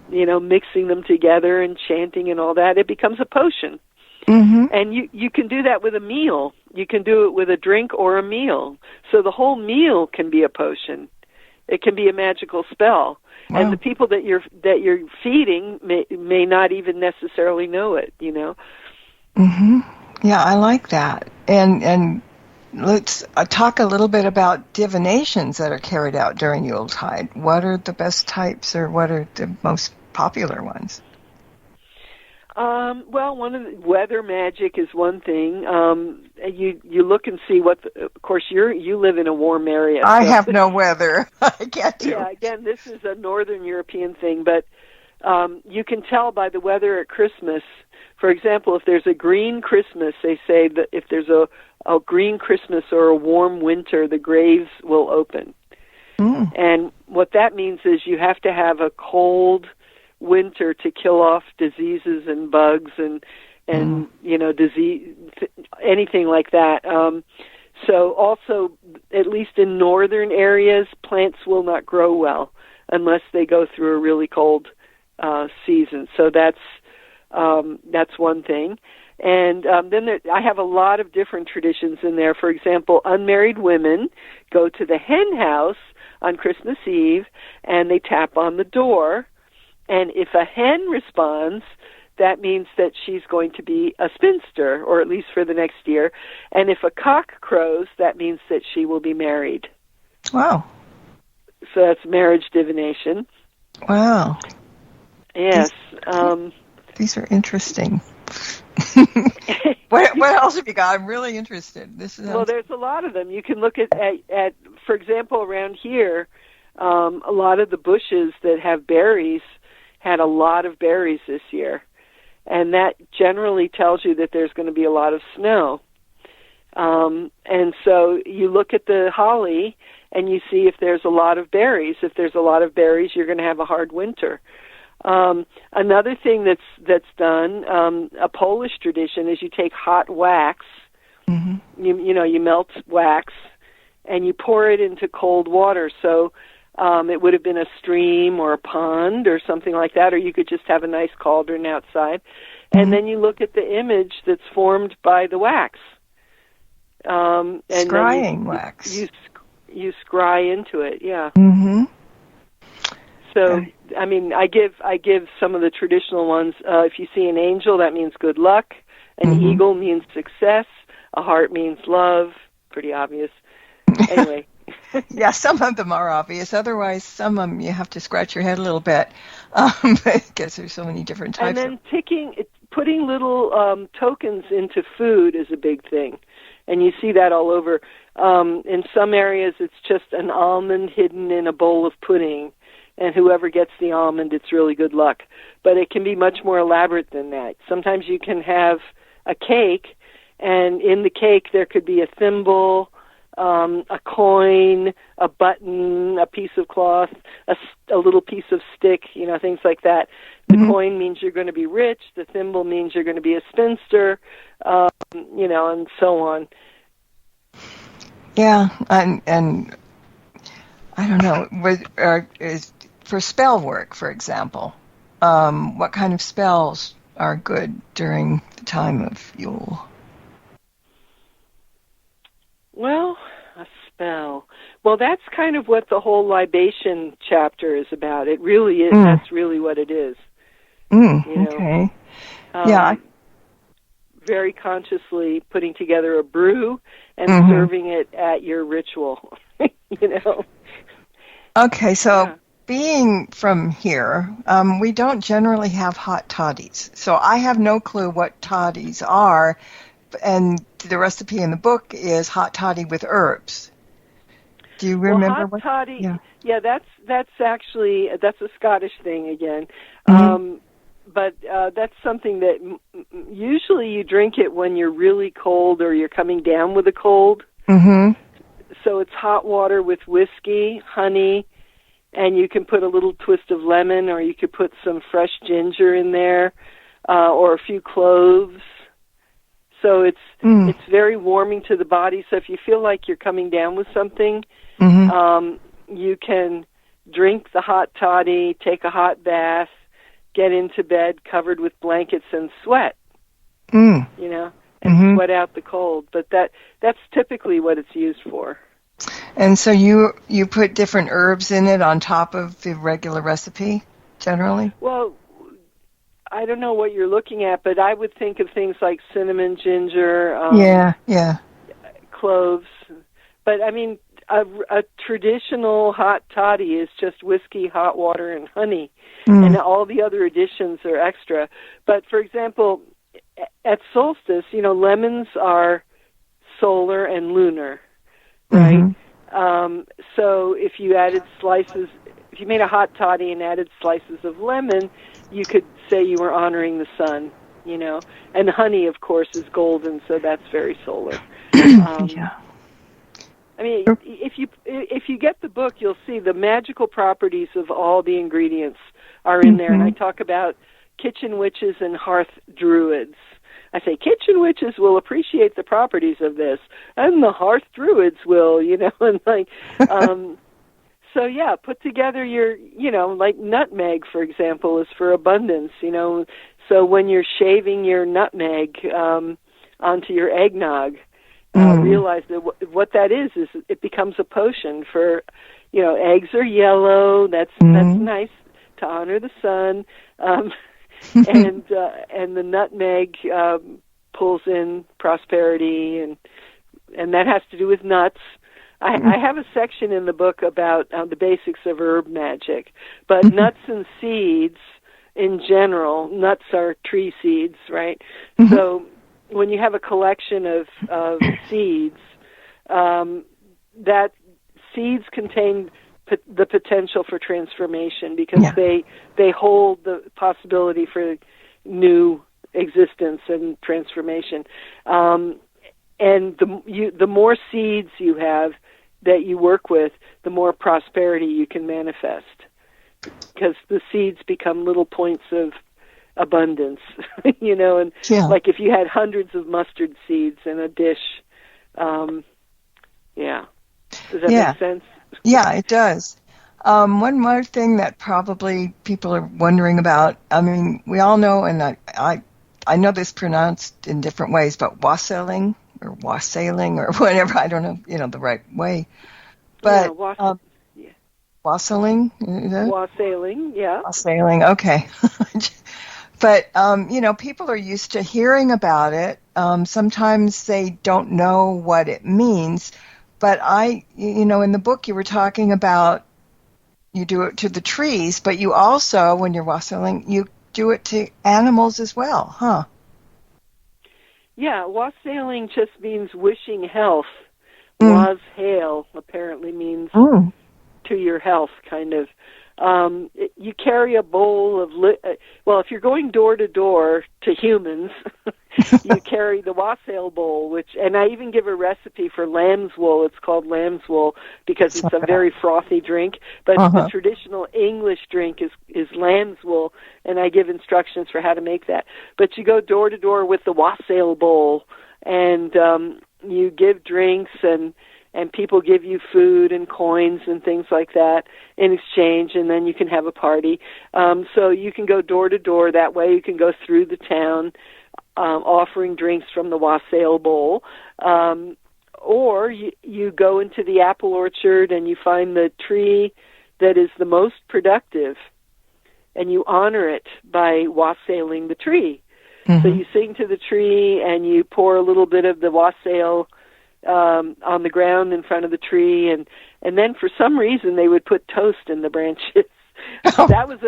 mixing them together and chanting and all that, it becomes a potion. And you can do that with a meal. You can do it with a drink or a meal. So the whole meal can be a potion. It can be a magical spell. Wow. And the people that you're feeding may not even necessarily know it, Yeah, I like that. And let's talk a little bit about divinations that are carried out during Yuletide. What are the best types, or what are the most popular ones? Well, one of the weather magic is one thing. You look and see of course, you live in a warm area. I have no weather. I can't do. Yeah, again, this is a Northern European thing, but you can tell by the weather at Christmas. For example, if there's a green Christmas, they say that if there's a green Christmas or a warm winter, the graves will open. And what that means is you have to have a cold winter to kill off diseases and bugs and disease, anything like that. So also, at least in northern areas, plants will not grow well unless they go through a really cold season. So that's one thing. And then I have a lot of different traditions in there. For example, unmarried women go to the hen house on Christmas Eve, and they tap on the door. And if a hen responds, that means that she's going to be a spinster, or at least for the next year. And if a cock crows, that means that she will be married. Wow. So that's marriage divination. Wow. Yes. These are interesting. What else have you got? I'm really interested. Well, there's a lot of them. You can look at for example, around here, a lot of the bushes that have berries had a lot of berries this year. And that generally tells you that there's going to be a lot of snow. And so you look at the holly and you see if there's a lot of berries. If there's a lot of berries, you're going to have a hard winter. Another thing that's done, a Polish tradition, is you take hot wax, you melt wax, and you pour it into cold water. So it would have been a stream or a pond or something like that, or you could just have a nice cauldron outside. And then you look at the image that's formed by the wax. And scrying wax. You scry into it, yeah. So, Okay. I mean, I give some of the traditional ones. If you see an angel, that means good luck. An eagle means success. A heart means love. Pretty obvious. Anyway. Yeah, some of them are obvious. Otherwise, some of them you have to scratch your head a little bit because there's so many different types. And then putting little tokens into food is a big thing. And you see that all over. In some areas, it's just an almond hidden in a bowl of pudding, and whoever gets the almond, it's really good luck. But it can be much more elaborate than that. Sometimes you can have a cake, and in the cake there could be a thimble, a coin, a button, a piece of cloth, a little piece of stick, things like that. The coin means you're going to be rich. The thimble means you're going to be a spinster, and so on. Yeah, and I don't know, for spell work, for example, what kind of spells are good during the time of Yule? Well, a spell. Well, that's kind of what the whole libation chapter is about. It really is. That's really what it is. Okay. Yeah. Very consciously putting together a brew and serving it at your ritual, Okay, so being from here, we don't generally have hot toddies. So I have no clue what toddies are, and the recipe in the book is hot toddy with herbs. Do you remember hot toddy? Yeah, that's a Scottish thing again. But that's something that usually you drink it when you're really cold or you're coming down with a cold. So it's hot water with whiskey, honey, and you can put a little twist of lemon, or you could put some fresh ginger in there, or a few cloves. So it's very warming to the body. So if you feel like you're coming down with something, you can drink the hot toddy, take a hot bath, get into bed covered with blankets and sweat, and sweat out the cold. But that's typically what it's used for. And so you put different herbs in it on top of the regular recipe, generally? Well, I don't know what you're looking at, but I would think of things like cinnamon, ginger, cloves. But, I mean, a traditional hot toddy is just whiskey, hot water, and honey, and all the other additions are extra. But, for example, at solstice, lemons are solar and lunar, right? So if you made a hot toddy and added slices of lemon, you could say you were honoring the sun, And honey, of course, is golden, so that's very solar. I mean, if you get the book, you'll see the magical properties of all the ingredients are in there. And I talk about kitchen witches and hearth druids. I say kitchen witches will appreciate the properties of this, and the hearth druids will, and like, so yeah, put together your, like nutmeg, for example, is for abundance, so when you're shaving your nutmeg onto your eggnog, realize that what that is it becomes a potion for, eggs are yellow, that's nice to honor the sun, and the nutmeg pulls in prosperity, and that has to do with nuts. I have a section in the book about the basics of herb magic, but nuts and seeds in general, nuts are tree seeds, right? So when you have a collection of seeds, that seeds contain the potential for transformation because they hold the possibility for new existence and transformation. And the more seeds you have that you work with, the more prosperity you can manifest, because the seeds become little points of abundance, like if you had hundreds of mustard seeds in a dish, Does that make sense? Yeah, it does. One more thing that probably people are wondering about, I mean, we all know, and I know this pronounced in different ways, but wassailing or whatever, I don't know, the right way. But wassailing? Wassailing, yeah. Wassailing, okay. But, people are used to hearing about it. Sometimes they don't know what it means. But in the book you were talking about you do it to the trees, but you also, when you're wassailing, you do it to animals as well, huh? Yeah, wassailing just means wishing health. Wassail apparently means to your health, kind of. You carry a bowl of, well, if you're going door to door to humans, you carry the wassail bowl, and I even give a recipe for lamb's wool. It's called lamb's wool because it's a very frothy drink, but the traditional English drink is lamb's wool, and I give instructions for how to make that. But you go door to door with the wassail bowl, and you give drinks, and people give you food and coins and things like that in exchange, and then you can have a party. So you can go door to door that way. You can go through the town offering drinks from the wassail bowl. Or you go into the apple orchard and you find the tree that is the most productive, and you honor it by wassailing the tree. So you sing to the tree and you pour a little bit of the wassail on the ground in front of the tree, and then for some reason they would put toast in the branches. That was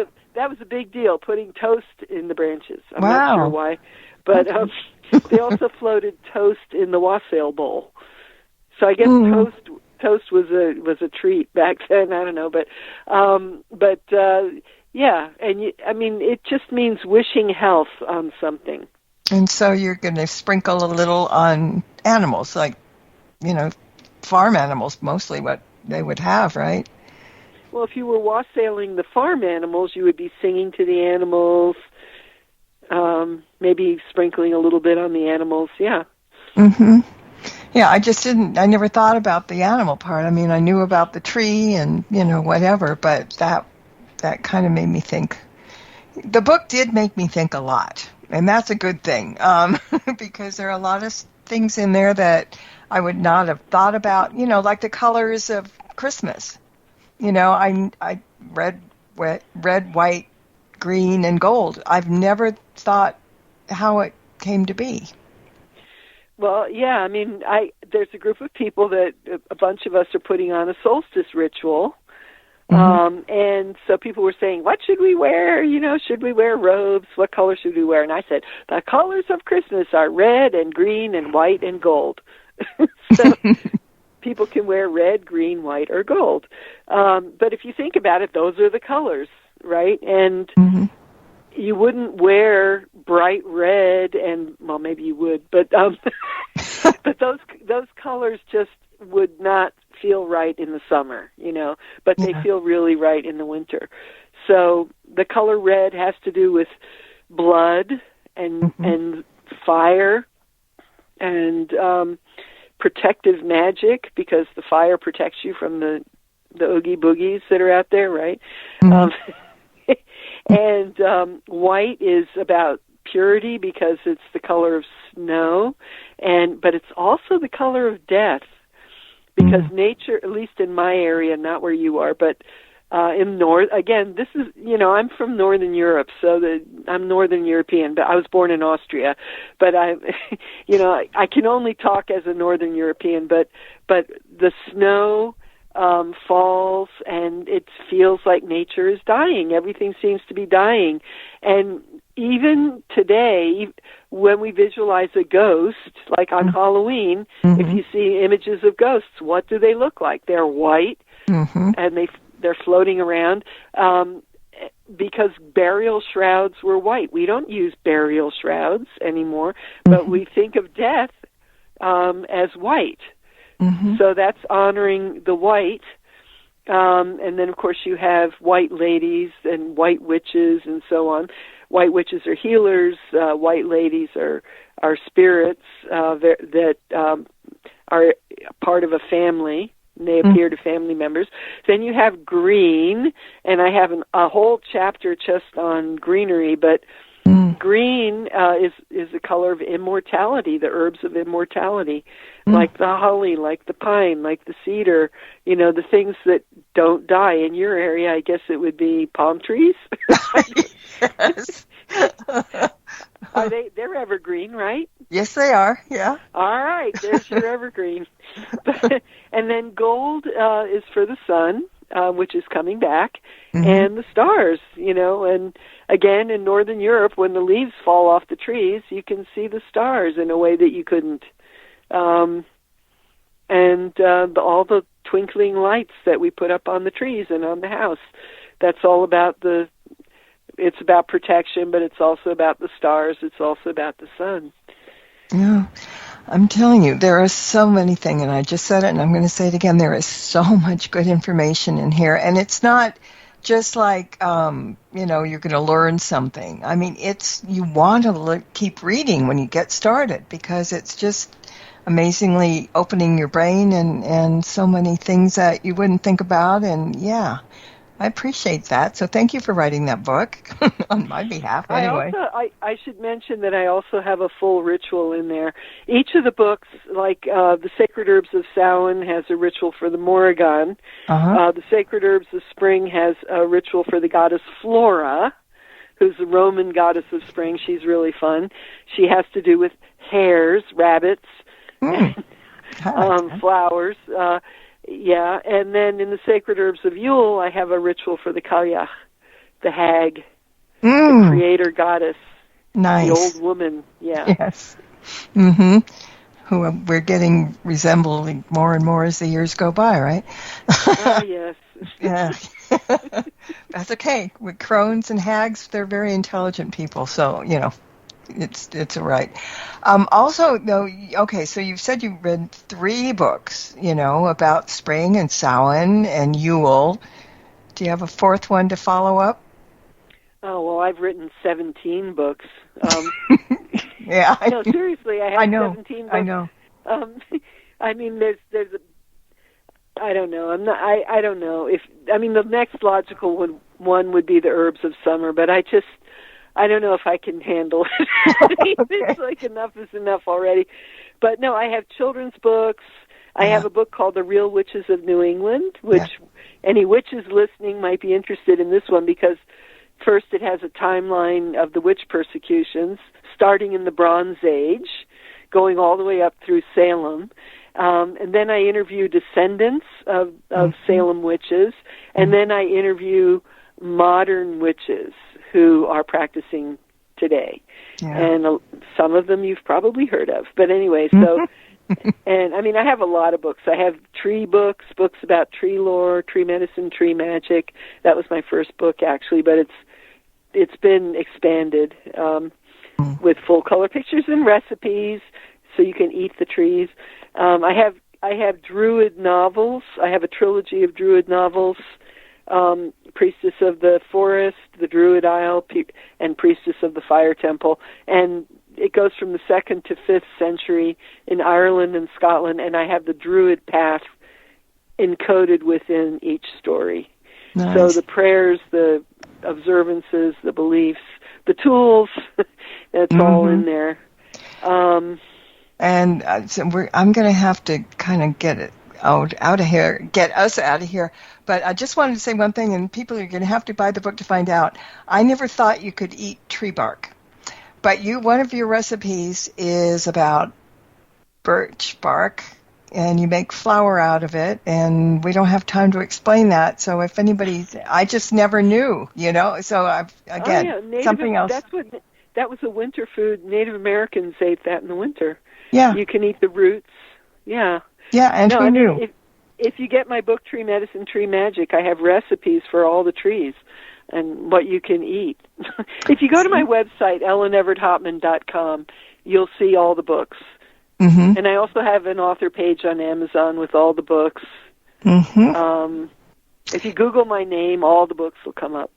a big deal, putting toast in the branches. I'm not sure why, but they also floated toast in the wassail bowl. So I guess toast was a treat back then. I don't know, but yeah, and it just means wishing health on something. And so you're going to sprinkle a little on animals, like, farm animals, mostly what they would have, right? Well, if you were wassailing the farm animals, you would be singing to the animals, maybe sprinkling a little bit on the animals, yeah. Yeah, I never thought about the animal part. I mean, I knew about the tree and, whatever, but that kind of made me think. The book did make me think a lot, and that's a good thing, because there are a lot of things in there that I would not have thought about, like the colors of Christmas. I red, white, green, and gold. I've never thought how it came to be. Well, yeah, there's a group of people that a bunch of us are putting on a solstice ritual. And so people were saying, what should we wear? Should we wear robes? What color should we wear? And I said, the colors of Christmas are red and green and white and gold. So people can wear red, green, white, or gold. But if you think about it, those are the colors, right? And you wouldn't wear bright red and, well, maybe you would, but but those colors just would not feel right in the summer, but they feel really right in the winter. So the color red has to do with blood and fire and protective magic, because the fire protects you from the oogie boogies that are out there, right? And white is about purity because it's the color of snow, but it's also the color of death, because nature, at least in my area, not where you are, but in north, again, this is, I'm from Northern Europe, so I'm Northern European, but I was born in Austria, but I can only talk as a Northern European, but the snow falls, and it feels like nature is dying. Everything seems to be dying. And even today, when we visualize a ghost, like on Halloween, if you see images of ghosts, what do they look like? They're white, and they're floating around, because burial shrouds were white. We don't use burial shrouds anymore, but we think of death as white. So that's honoring the white. And then, of course, you have white ladies and white witches and so on. White witches are healers. White ladies are spirits that are part of a family. And they appear to family members. Then you have green, and I have a whole chapter just on greenery, but green is the color of immortality, the herbs of immortality, like the holly, like the pine, like the cedar, the things that don't die. In your area, I guess it would be palm trees. Yes. They're evergreen, right? Yes, they are, yeah. All right, there's your evergreen. And then gold is for the sun, which is coming back, and the stars, and again, in Northern Europe, when the leaves fall off the trees, you can see the stars in a way that you couldn't. All the twinkling lights that we put up on the trees and on the house, that's all about it's about protection, but it's also about the stars. It's also about the sun. Yeah. I'm telling you, there are so many things, and I just said it, and I'm going to say it again. There is so much good information in here, and it's not just like, you're going to learn something. I mean, you want to keep reading when you get started, because it's just amazingly opening your brain and so many things that you wouldn't think about, and yeah. I appreciate that. So thank you for writing that book on my behalf. Anyway, I should mention that I also have a full ritual in there. Each of the books, like the Sacred Herbs of Samhain, has a ritual for the Morrigan. The Sacred Herbs of Spring has a ritual for the goddess Flora, who's the Roman goddess of spring. She's really fun. She has to do with hares, rabbits, flowers. Yeah, and then in the Sacred Herbs of Yule, I have a ritual for the Cailleach, the hag, the creator goddess, nice. The old woman. Yeah. Yes. Who we're getting resembling more and more as the years go by, right? Oh, yes. Yeah. That's okay. With crones and hags, they're very intelligent people, so, it's all right. Also, though, okay, so you've said you read 3 books, about spring and Samhain and Yule. Do you have a 4th one to follow up? Oh, well, I've written 17 books. Yeah. No, seriously, I have 17 books. I know. I mean, there's I don't know. I don't know the next logical one would be the Herbs of Summer, but I don't know if I can handle it. Okay. It's like enough is enough already. But no, I have children's books. I have a book called The Real Witches of New England, which any witches listening might be interested in this one, because first it has a timeline of the witch persecutions, starting in the Bronze Age, going all the way up through Salem. And then I interview descendants of Salem witches, and then I interview modern witches who are practicing today. Yeah. And some of them you've probably heard of. But anyway, so, and I mean, I have a lot of books. I have tree books about tree lore, tree medicine, tree magic. That was my first book, actually, but it's been expanded with full color pictures and recipes, so you can eat the trees. I have Druid novels. I have a trilogy of Druid novels. Priestess of the Forest, the Druid Isle, and Priestess of the Fire Temple. And it goes from the 2nd to 5th century in Ireland and Scotland, and I have the Druid path encoded within each story. Nice. So the prayers, the observances, the beliefs, the tools, that's all in there. So I'm going to have to kind of get it out of here, get us out of here. But I just wanted to say one thing, and people are going to have to buy the book to find out. I never thought you could eat tree bark, but one of your recipes is about birch bark, and you make flour out of it, and we don't have time to explain that. So if I just never knew, So something else. That was a winter food. Native Americans ate that in the winter. Yeah, you can eat the roots. Yeah. Yeah, and who knew? If you get my book, Tree Medicine, Tree Magic, I have recipes for all the trees and what you can eat. If you go to my website, EvertHopman.com, you'll see all the books. And I also have an author page on Amazon with all the books. If you Google my name, all the books will come up.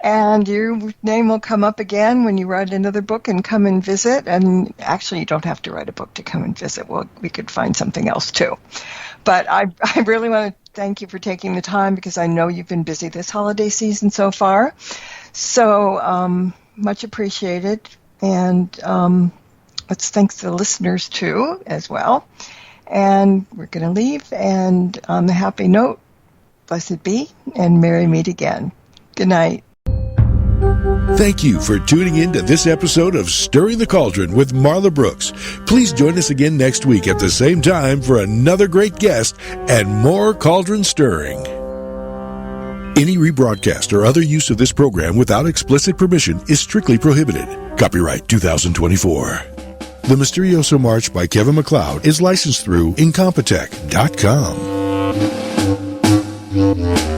And your name will come up again when you write another book and come and visit. And actually, you don't have to write a book to come and visit. Well, we could find something else, too. But I really want to thank you for taking the time, because I know you've been busy this holiday season so far. So much appreciated. And let's thank the listeners, too, as well. And we're going to leave. And on the happy note, blessed be, and merry meet again. Good night. Thank you for tuning in to this episode of Stirring the Cauldron with Marla Brooks. Please join us again next week at the same time for another great guest and more cauldron stirring. Any rebroadcast or other use of this program without explicit permission is strictly prohibited. Copyright 2024. The Mysterioso March by Kevin MacLeod is licensed through Incompetech.com.